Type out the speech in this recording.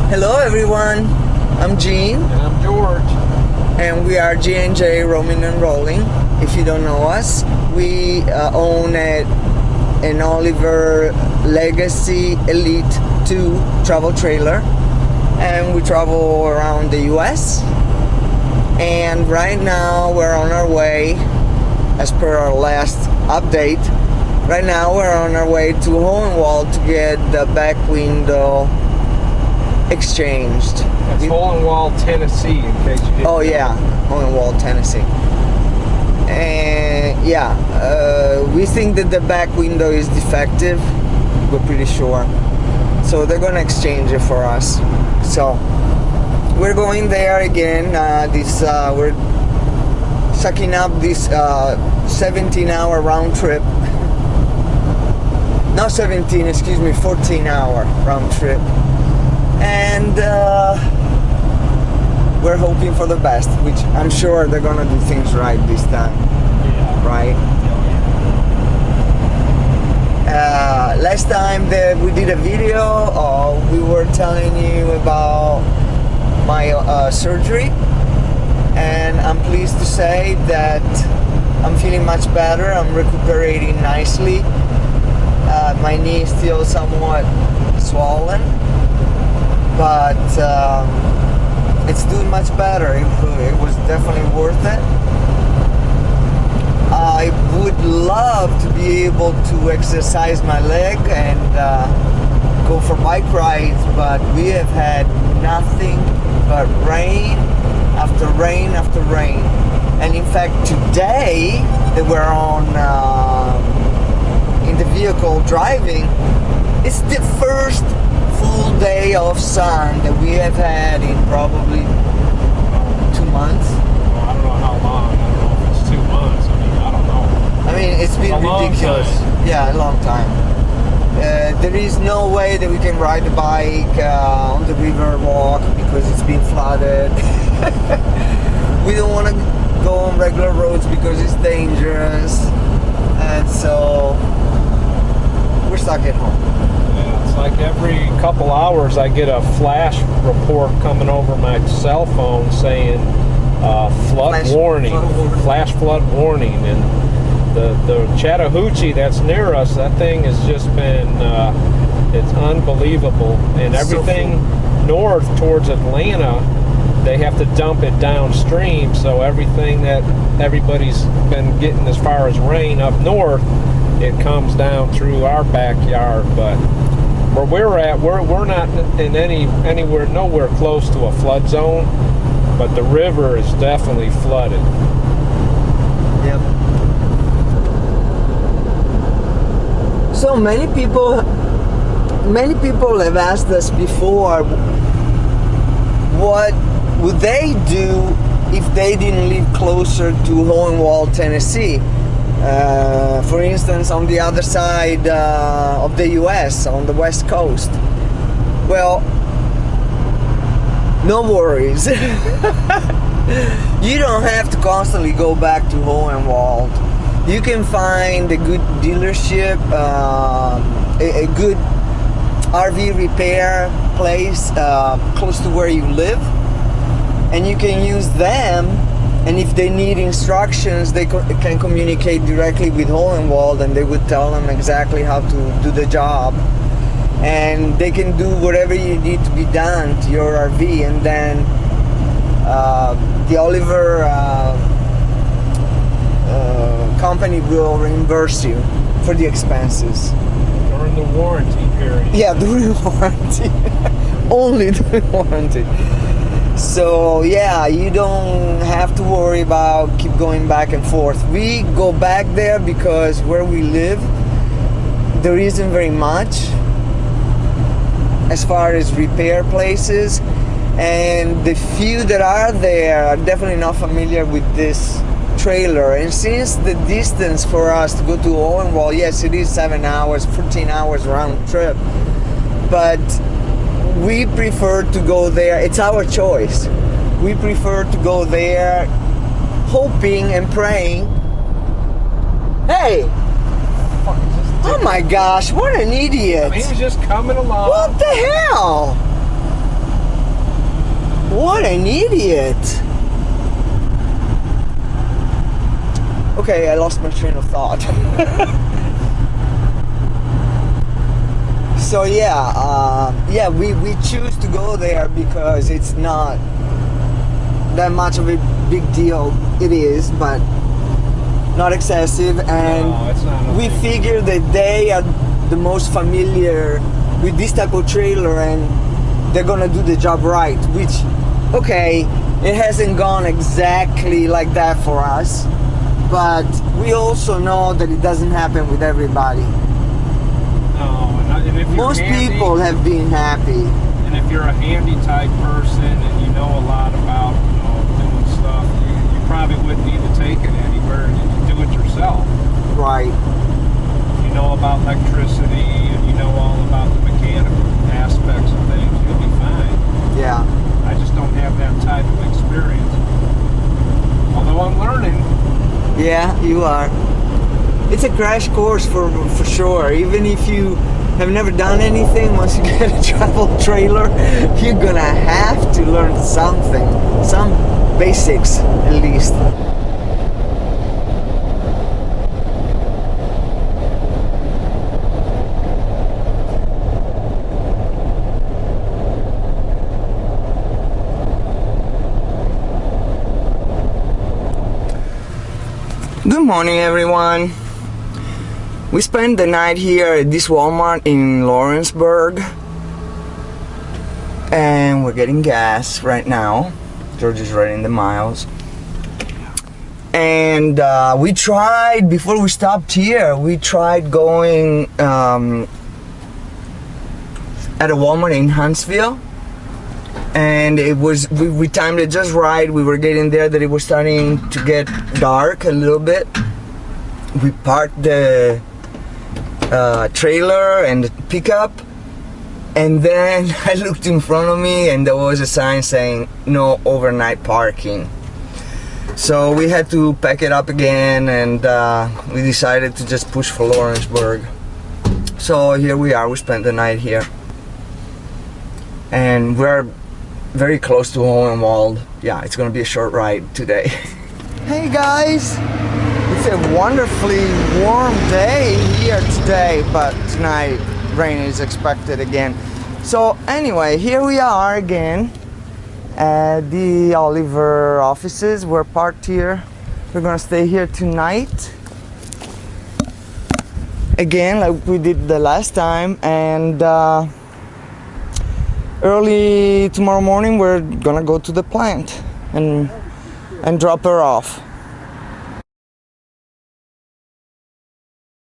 Hello everyone, I'm Gene. And I'm George. And we are G&J Roaming and Rolling. If you don't know us, we own an Oliver Legacy Elite 2 travel trailer. And we travel around the US. And right now we're on our way, as per our last update, right now we're on our way to Hohenwald to get the back window exchanged. That's Hohenwald, Tennessee, in case you didn't Oh yeah, Hohenwald, Tennessee. And we think that the back window is defective. We're pretty sure. So they're gonna exchange it for us. So we're going there again. We're sucking up this 17-hour round trip. Not 17, excuse me, 14-hour round trip. And we're hoping for the best, which I'm sure they're gonna do things right this time. Yeah. Right? Last time that we did a video, we were telling you about my surgery, and I'm pleased to say that I'm feeling much better. I'm recuperating nicely. My knee is still somewhat swollen, but it's doing much better. It was definitely worth it. I would love to be able to exercise my leg and go for bike rides, but we have had nothing but rain after rain after rain. And in fact, today that we're on in the vehicle driving, it's the first full day of sun that we have had in probably 2 months. Well, I don't know how long. I don't know if it's 2 months. I don't know. I mean, it's been ridiculous. Yeah, a long time. There is no way that we can ride the bike on the river walk because it's been flooded. We don't want to go on regular roads because it's dangerous, and so we're stuck at home. Yeah, it's like every couple hours I get a flash report coming over my cell phone saying flash flood warning, and the Chattahoochee that's near us, that thing has just been it's unbelievable, and everything north towards Atlanta, they have to dump it downstream, so everything that everybody's been getting as far as rain up north, it comes down through our backyard. But where we're at, we're not in nowhere close to a flood zone, but the river is definitely flooded. Yep. So many people have asked us before, what would they do if they didn't live closer to Hohenwald, Tennessee? For instance, on the other side of the US, on the West Coast. Well, no worries. You don't have to constantly go back to Hohenwald. You can find a good dealership, a good RV repair place close to where you live, and you can use them. And if they need instructions, they can communicate directly with Hohenwald, and they would tell them exactly how to do the job. And they can do whatever you need to be done to your RV, and then the Oliver company will reimburse you for the expenses. During the warranty period. Yeah, during warranty. Only during warranty. So yeah, you don't have to worry about keep going back and forth. We go back there because where we live, there isn't very much as far as repair places, and the few that are there are definitely not familiar with this trailer. And since the distance for us to go to Hohenwald, yes, it is 7 hours, 14 hours round trip, but we prefer to go there. It's our choice. We prefer to go there hoping and praying. Hey! Oh my gosh, what an idiot! He was just coming along. What the hell? What an idiot! Okay, I lost my train of thought. So yeah, we choose to go there because it's not that much of a big deal. It is, but not excessive, and No, it's not we figure that they are the most familiar with this type of trailer and they're gonna do the job right, which, okay, it hasn't gone exactly like that for us, but we also know that it doesn't happen with everybody. No, and if you're Most handy, people have been happy. and if you're a handy type person and you know a lot about, doing stuff, you probably wouldn't need to take it anywhere. You can do it yourself. Right. If you know about electricity and you know all about the mechanical aspects of things, you'll be fine. Yeah. I just don't have that type of experience. Although I'm learning. Yeah, you are. It's a crash course for sure. Even if you have never done anything, once you get a travel trailer, you're gonna have to learn something. Some basics, at least. Good morning, everyone. We spent the night here at this Walmart in Lawrenceburg, and we're getting gas right now. George is writing the miles. And we tried, before we stopped here, we tried going at a Walmart in Huntsville, and it was, we timed it just right. We were getting there that it was starting to get dark a little bit. We parked the trailer and the pickup, and then I looked in front of me and there was a sign saying no overnight parking. So we had to pack it up again, and we decided to just push for Lawrenceburg. So here we are. We spent the night here, and we're very close to Hohenwald. Yeah, it's gonna be a short ride today. Hey guys, it's a wonderfully warm day here today, but tonight rain is expected again. So anyway, here we are again at the Oliver offices. We're parked here. We're gonna stay here tonight again like we did the last time, and early tomorrow morning we're gonna go to the plant and drop her off.